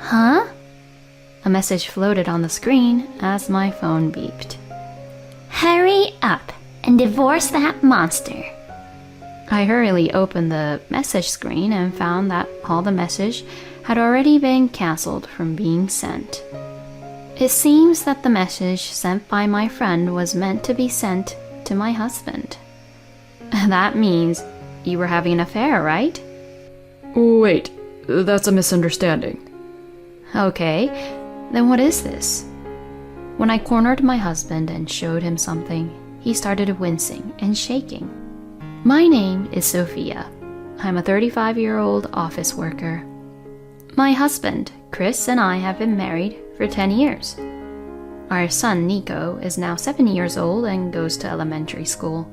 Huh? A message floated on the screen as my phone beeped. Hurry up and divorce that monster. I hurriedly opened the message screen and found that all the message had already been cancelled from being sent. It seems that the message sent by my friend was meant to be sent to my husband. That means you were having an affair, right? Wait, that's a misunderstanding. Okay, then what is this? When I cornered my husband and showed him something, he started wincing and shaking. My name is Sophia. I'm a 35-year-old office worker. My husband, Chris, and I have been married for 10 years. Our son, Nico, is now 7 years old and goes to elementary school.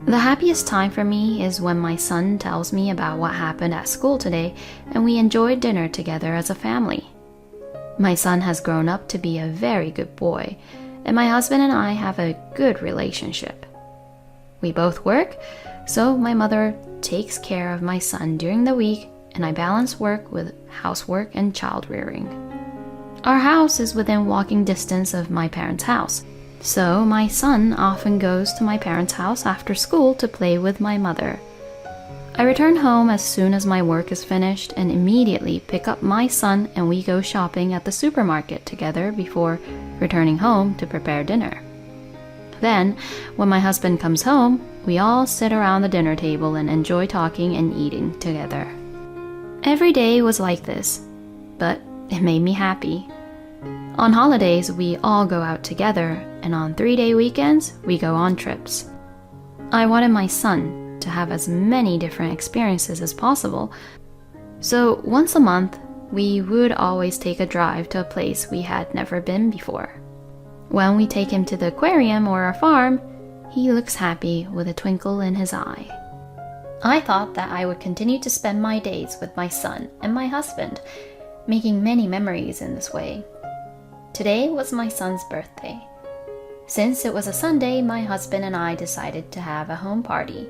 The happiest time for me is when my son tells me about what happened at school today and we enjoy dinner together as a family. My son has grown up to be a very good boy, and my husband and I have a good relationship. We both work, so my mother takes care of my son during the week and I balance work with housework and child rearing. Our house is within walking distance of my parents' house, so my son often goes to my parents' house after school to play with my mother. I return home as soon as my work is finished and immediately pick up my son and we go shopping at the supermarket together before returning home to prepare dinner. Then, when my husband comes home, we all sit around the dinner table and enjoy talking and eating together. Every day was like this, but it made me happy. On holidays, we all go out together, and on 3-day weekends, we go on trips. I wanted my son to have as many different experiences as possible, so once a month, we would always take a drive to a place we had never been before. When we take him to the aquarium or our farm, he looks happy with a twinkle in his eye. I thought that I would continue to spend my days with my son and my husband, making many memories in this way. Today was my son's birthday. Since it was a Sunday, my husband and I decided to have a home party.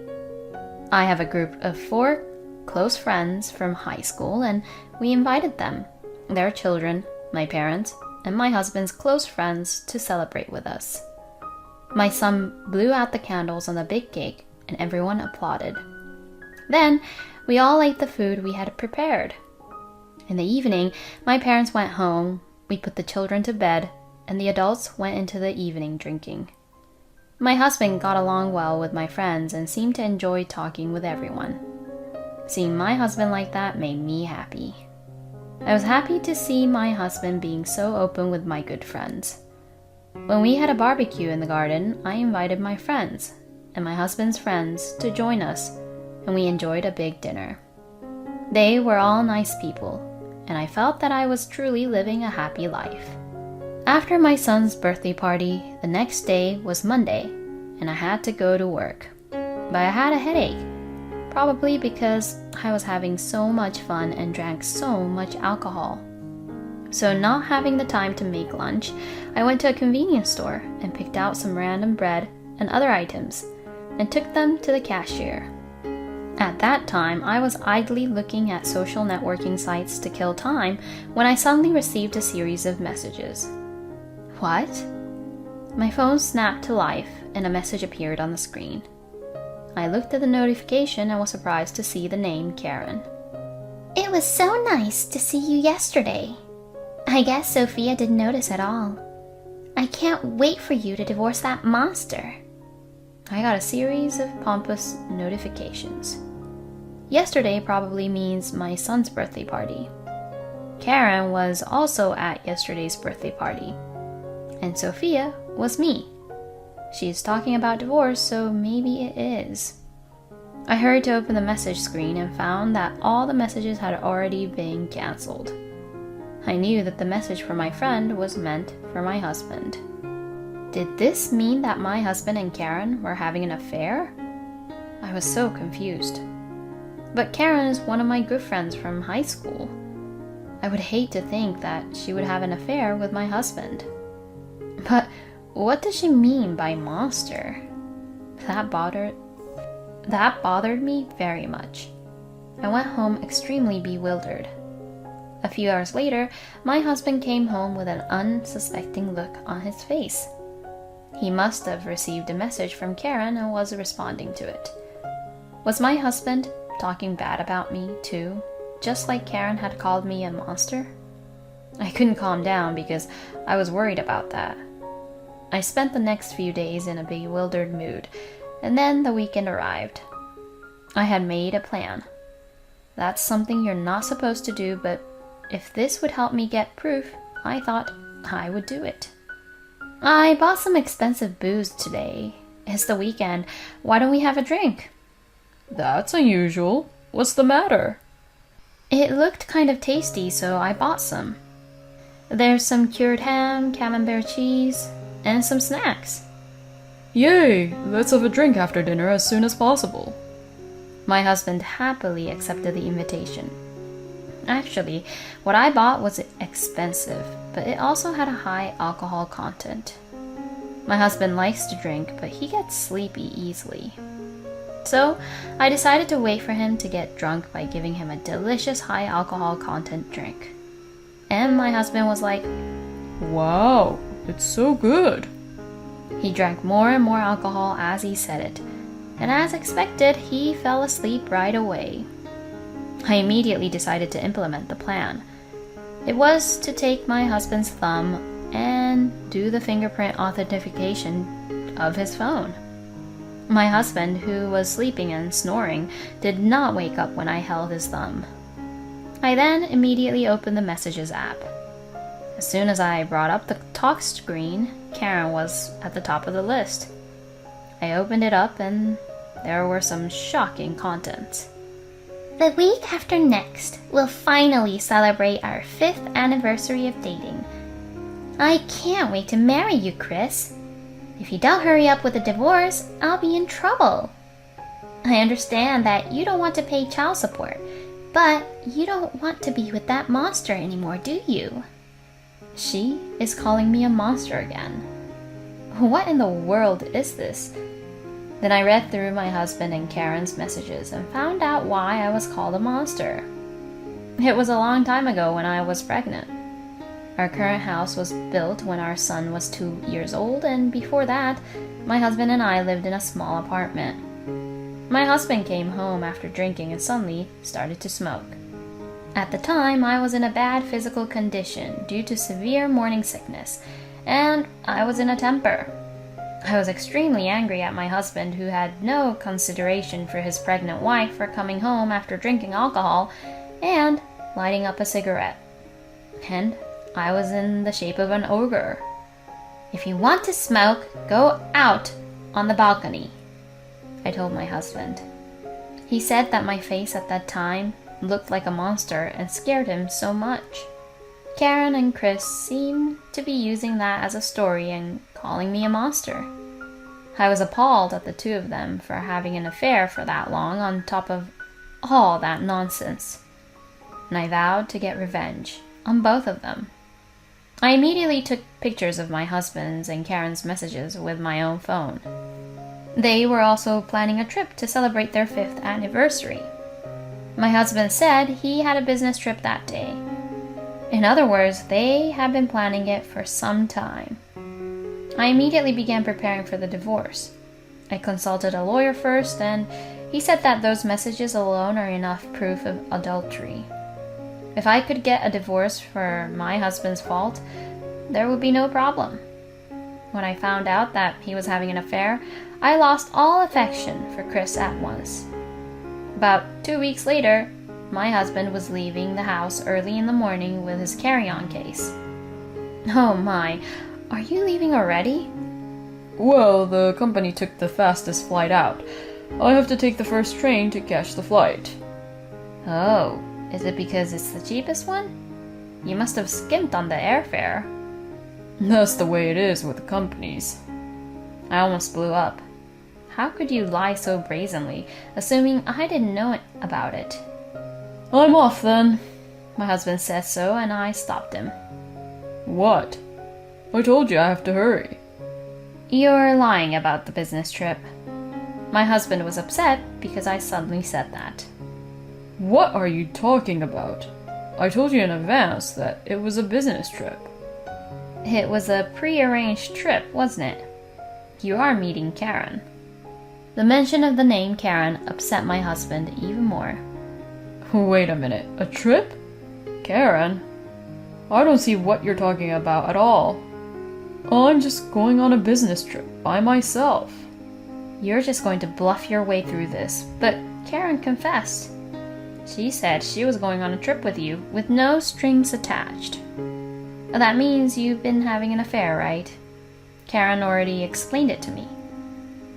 I have a group of 4 close friends from high school, and we invited them, their children, my parents, and my husband's close friends to celebrate with us. My son blew out the candles on the big cake, and everyone applauded. Then, we all ate the food we had prepared. In the evening, my parents went home, we put the children to bed, and the adults went into the evening drinking. My husband got along well with my friends and seemed to enjoy talking with everyone. Seeing my husband like that made me happy. I was happy to see my husband being so open with my good friends. When we had a barbecue in the garden, I invited my friends and my husband's friends to join us, and we enjoyed a big dinner. They were all nice people, and I felt that I was truly living a happy life. After my son's birthday party, the next day was Monday, and I had to go to work. But I had a headache, probably because I was having so much fun and drank so much alcohol. So not having the time to make lunch, I went to a convenience store and picked out some random bread and other items and took them to the cashier. At that time, I was idly looking at social networking sites to kill time when I suddenly received a series of messages. What? My phone snapped to life and a message appeared on the screen. I looked at the notification and was surprised to see the name Karen. It was so nice to see you yesterday. I guess Sophia didn't notice at all. I can't wait for you to divorce that monster. I got a series of pompous notifications. Yesterday probably means my son's birthday party. Karen was also at yesterday's birthday party. And Sophia was me. She's talking about divorce, so maybe it is. I hurried to open the message screen and found that all the messages had already been cancelled. I knew that the message for my friend was meant for my husband. Did this mean that my husband and Karen were having an affair? I was so confused. But Karen is one of my good friends from high school. I would hate to think that she would have an affair with my husband. But what does she mean by monster? That bothered me very much. I went home extremely bewildered. A few hours later, my husband came home with an unsuspecting look on his face. He must have received a message from Karen and was responding to it. Was my husband talking bad about me, too, just like Karen had called me a monster? I couldn't calm down because I was worried about that. I spent the next few days in a bewildered mood, and then the weekend arrived. I had made a plan. That's something you're not supposed to do, but if this would help me get proof, I thought I would do it. I bought some expensive booze today. It's the weekend. Why don't we have a drink? That's unusual. What's the matter? It looked kind of tasty, so I bought some. There's some cured ham, camembert cheese, and some snacks. Yay! Let's have a drink after dinner as soon as possible. My husband happily accepted the invitation. Actually, what I bought was expensive, but it also had a high alcohol content. My husband likes to drink, but he gets sleepy easily. So, I decided to wait for him to get drunk by giving him a delicious high alcohol content drink. And my husband was like, Wow, it's so good. He drank more and more alcohol as he said it, and as expected, he fell asleep right away. I immediately decided to implement the plan. It was to take my husband's thumb and do the fingerprint authentication of his phone. My husband, who was sleeping and snoring, did not wake up when I held his thumb. I then immediately opened the Messages app. As soon as I brought up the talk screen, Karen was at the top of the list. I opened it up and there were some shocking contents. The week after next, we'll finally celebrate our 5th anniversary of dating. I can't wait to marry you, Chris. If you don't hurry up with a divorce, I'll be in trouble. I understand that you don't want to pay child support, but you don't want to be with that monster anymore, do you? She is calling me a monster again. What in the world is this? Then I read through my husband and Karen's messages and found out why I was called a monster. It was a long time ago when I was pregnant. Our current house was built when our son was 2 years old, and before that, my husband and I lived in a small apartment. My husband came home after drinking and suddenly started to smoke. At the time, I was in a bad physical condition due to severe morning sickness, and I was in a temper. I was extremely angry at my husband, who had no consideration for his pregnant wife for coming home after drinking alcohol and lighting up a cigarette. And I was in the shape of an ogre. If you want to smoke, go out on the balcony, I told my husband. He said that my face at that time looked like a monster and scared him so much. Karen and Chris seemed to be using that as a story and calling me a monster. I was appalled at the two of them for having an affair for that long on top of all that nonsense, and I vowed to get revenge on both of them. I immediately took pictures of my husband's and Karen's messages with my own phone. They were also planning a trip to celebrate their 5th anniversary. My husband said he had a business trip that day. In other words, they had been planning it for some time. I immediately began preparing for the divorce. I consulted a lawyer first, and he said that those messages alone are enough proof of adultery. If I could get a divorce for my husband's fault, there would be no problem. When I found out that he was having an affair, I lost all affection for Chris at once. About 2 weeks later, my husband was leaving the house early in the morning with his carry-on case. Oh my, are you leaving already? Well, the company took the fastest flight out. I have to take the first train to catch the flight. Oh, is it because it's the cheapest one? You must have skimped on the airfare. That's the way it is with companies. I almost blew up. How could you lie so brazenly, assuming I didn't know about it? I'm off then. My husband said so, and I stopped him. What? I told you I have to hurry. You're lying about the business trip. My husband was upset because I suddenly said that. What are you talking about? I told you in advance that it was a business trip. It was a pre-arranged trip, wasn't it? You are meeting Karen. The mention of the name Karen upset my husband even more. Wait a minute, a trip? Karen? I don't see what you're talking about at all. I'm just going on a business trip by myself. You're just going to bluff your way through this, but Karen confessed. She said she was going on a trip with you, with no strings attached. That means you've been having an affair, right? Karen already explained it to me.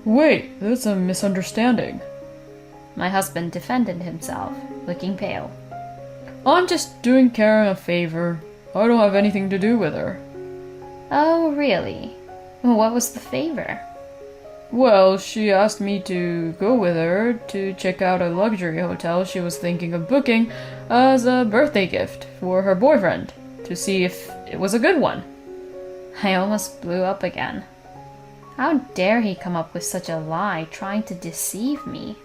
Wait, that's a misunderstanding. My husband defended himself, looking pale. I'm just doing Karen a favor. I don't have anything to do with her. Oh, really? What was the favor? Well, she asked me to go with her to check out a luxury hotel she was thinking of booking as a birthday gift for her boyfriend, to see if it was a good one. I almost blew up again. How dare he come up with such a lie trying to deceive me?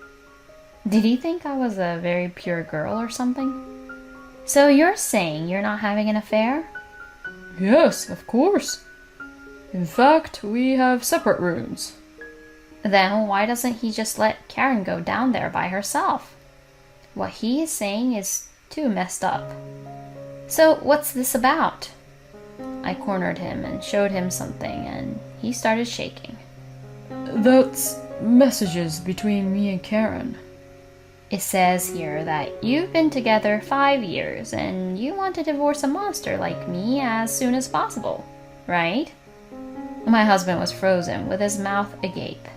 Did he think I was a very pure girl or something? So you're saying you're not having an affair? Yes, of course. In fact, we have separate rooms. Then why doesn't he just let Karen go down there by herself? What he is saying is too messed up. So what's this about? I cornered him and showed him something, and he started shaking. That's messages between me and Karen. It says here that you've been together 5 years and you want to divorce a monster like me as soon as possible, right? My husband was frozen with his mouth agape.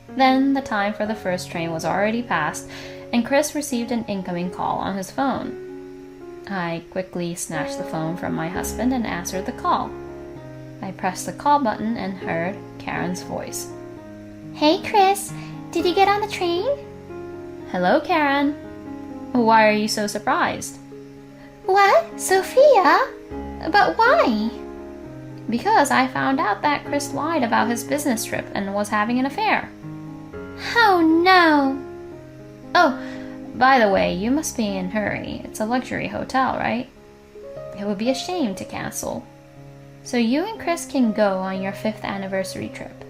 Then the time for the first train was already past, and Chris received an incoming call on his phone. I quickly snatched the phone from my husband and answered the call. I pressed the call button and heard Karen's voice. Hey, Chris, did you get on the train? Hello, Karen. Why are you so surprised? What? Sophia? But why? Because I found out that Chris lied about his business trip and was having an affair. Oh, no. Oh, by the way, you must be in a hurry. It's a luxury hotel, right? It would be a shame to cancel. So you and Chris can go on your 5th anniversary trip.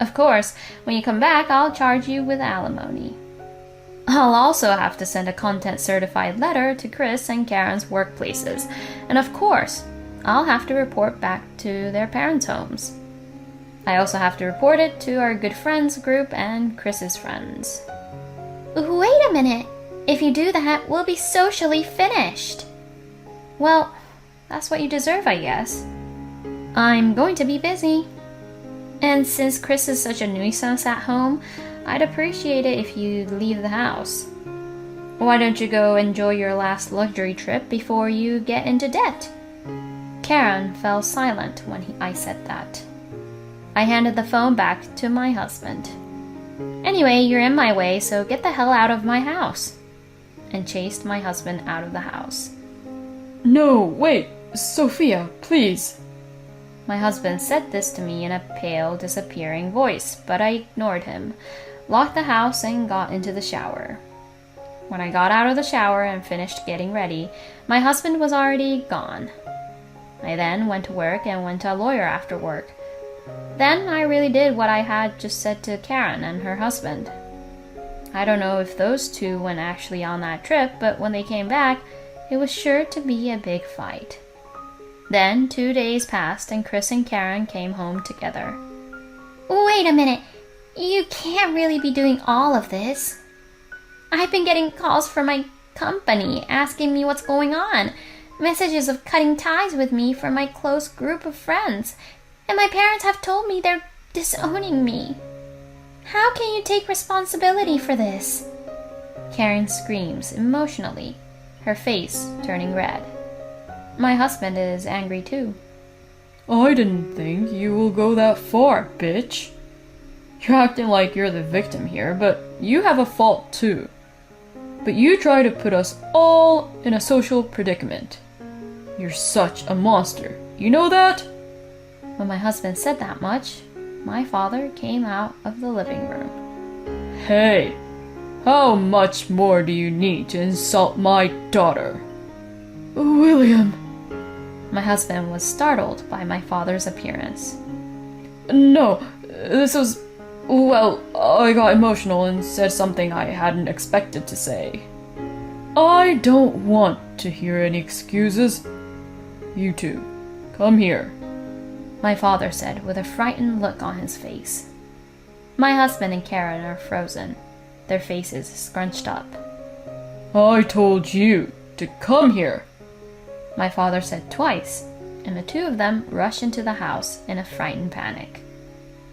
Of course, when you come back, I'll charge you with alimony. I'll also have to send a content-certified letter to Chris and Karen's workplaces. And of course, I'll have to report back to their parents' homes. I also have to report it to our good friends group and Chris's friends. Wait a minute. If you do that, we'll be socially finished. Well, that's what you deserve, I guess. I'm going to be busy. And since Chris is such a nuisance at home, I'd appreciate it if you'd leave the house. Why don't you go enjoy your last luxury trip before you get into debt? Karen fell silent when I said that. I handed the phone back to my husband. Anyway, you're in my way, so get the hell out of my house. And chased my husband out of the house. No, wait, Sophia, please. My husband said this to me in a pale, disappearing voice, but I ignored him, locked the house, and got into the shower. When I got out of the shower and finished getting ready, my husband was already gone. I then went to work and went to a lawyer after work. Then I really did what I had just said to Karen and her husband. I don't know if those two went actually on that trip, but when they came back, it was sure to be a big fight. Then 2 days passed and Chris and Karen came home together. Wait a minute. You can't really be doing all of this. I've been getting calls from my company asking me what's going on, messages of cutting ties with me from my close group of friends, and my parents have told me they're disowning me. How can you take responsibility for this? Karen screams emotionally, her face turning red. My husband is angry too. I didn't think you will go that far, bitch. You're acting like you're the victim here, but you have a fault too. But you try to put us all in a social predicament. You're such a monster. You know that? When my husband said that much, my father came out of the living room. Hey, how much more do you need to insult my daughter? William. My husband was startled by my father's appearance. No, this was... Well, I got emotional and said something I hadn't expected to say. I don't want to hear any excuses. You two, come here, My father said with a frightened look on his face. My husband and Karen are frozen, their faces scrunched up. I told you to come here. My father said twice, and the two of them rushed into the house in a frightened panic.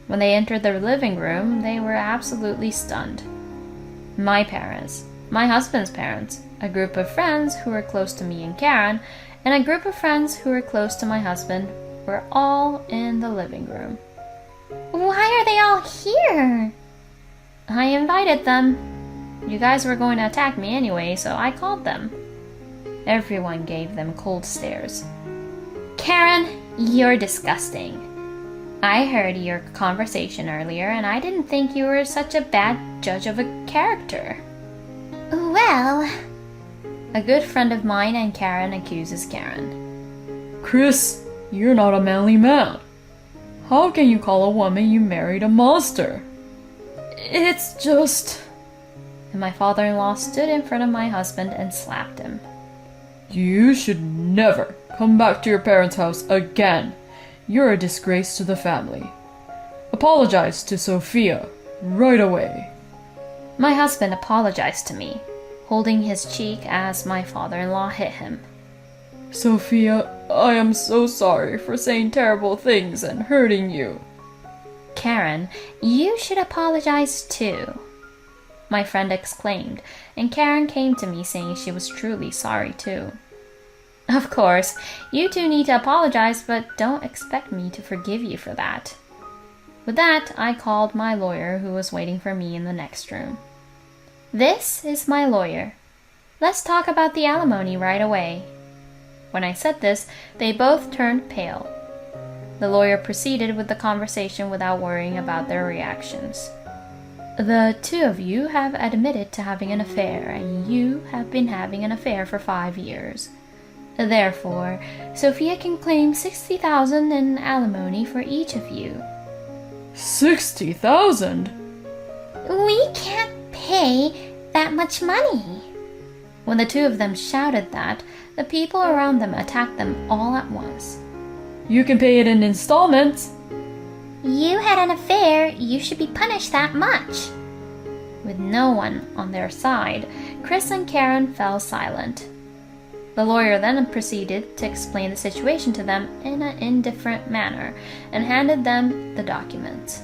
When they entered the living room, they were absolutely stunned. My parents, my husband's parents, a group of friends who were close to me and Karen, and a group of friends who were close to my husband were all in the living room. Why are they all here? I invited them. You guys were going to attack me anyway, so I called them. Everyone gave them cold stares. Karen, you're disgusting. I heard your conversation earlier, and I didn't think you were such a bad judge of a character. Well, A good friend of mine and Karen accuses Karen. Chris, you're not a manly man. How can you call a woman you married a monster? It's just... And my father-in-law stood in front of my husband and slapped him. You should never come back to your parents' house again. You're a disgrace to the family. Apologize to Sophia right away. My husband apologized to me, holding his cheek as my father-in-law hit him. Sophia, I am so sorry for saying terrible things and hurting you. Karen, you should apologize too, my friend exclaimed, and Karen came to me saying she was truly sorry too. Of course, you two need to apologize, but don't expect me to forgive you for that. With that, I called my lawyer who was waiting for me in the next room. This is my lawyer. Let's talk about the alimony right away. When I said this, they both turned pale. The lawyer proceeded with the conversation without worrying about their reactions. The two of you have admitted to having an affair, and you have been having an affair for 5 years. Therefore, Sophia can claim $60,000 in alimony for each of you. 60,000? we can't pay that much money. When the two of them shouted that, the people around them attacked them all at once. You can pay it in installments. You had an affair, you should be punished that much. With no one on their side, Chris and Karen fell silent. The lawyer then proceeded to explain the situation to them in an indifferent manner and handed them the documents.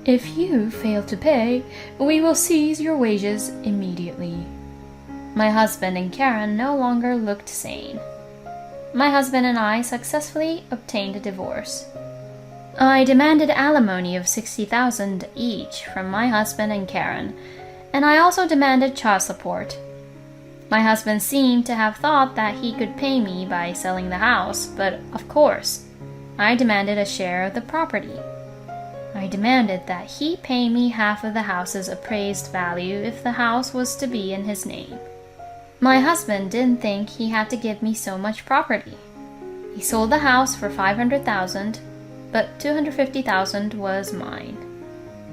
If you fail to pay, we will seize your wages immediately. My husband and Karen no longer looked sane. My husband and I successfully obtained a divorce. I demanded alimony of $60,000 each from my husband and Karen, and I also demanded child support. My husband seemed to have thought that he could pay me by selling the house, but of course, I demanded a share of the property. I demanded that he pay me half of the house's appraised value if the house was to be in his name. My husband didn't think he had to give me so much property. He sold the house for $500,000, but $250,000 was mine.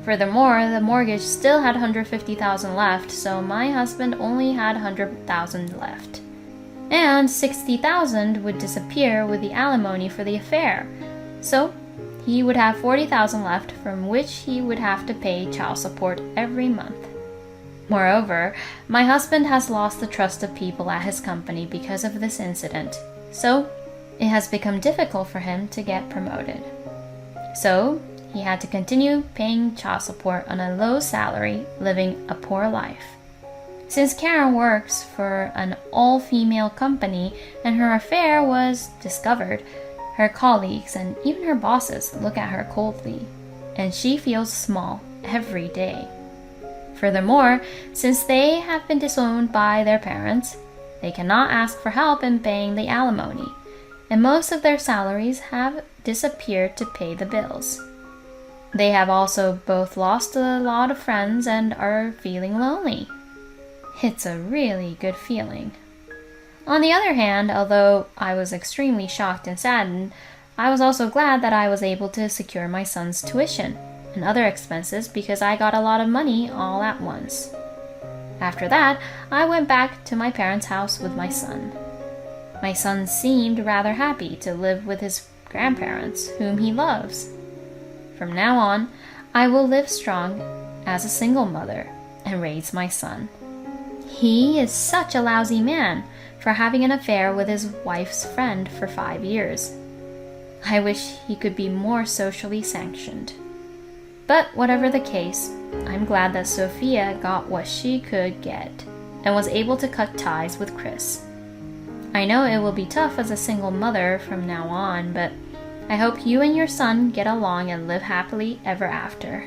Furthermore, the mortgage still had $150,000 left, so my husband only had $100,000 left. And $60,000 would disappear with the alimony for the affair, so he would have $40,000 left from which he would have to pay child support every month. Moreover, my husband has lost the trust of people at his company because of this incident, so it has become difficult for him to get promoted. So, he had to continue paying child support on a low salary, living a poor life. Since Karen works for an all-female company and her affair was discovered, her colleagues and even her bosses look at her coldly, and she feels small every day. Furthermore, since they have been disowned by their parents, they cannot ask for help in paying the alimony, and most of their salaries have disappeared to pay the bills. They have also both lost a lot of friends and are feeling lonely. It's a really good feeling. On the other hand, although I was extremely shocked and saddened, I was also glad that I was able to secure my son's tuition and other expenses because I got a lot of money all at once. After that, I went back to my parents' house with my son. My son seemed rather happy to live with his grandparents, whom he loves. From now on, I will live strong as a single mother and raise my son. He is such a lousy man for having an affair with his wife's friend for 5 years. I wish he could be more socially sanctioned. But whatever the case, I'm glad that Sophia got what she could get and was able to cut ties with Chris. I know it will be tough as a single mother from now on, but I hope you and your son get along and live happily ever after.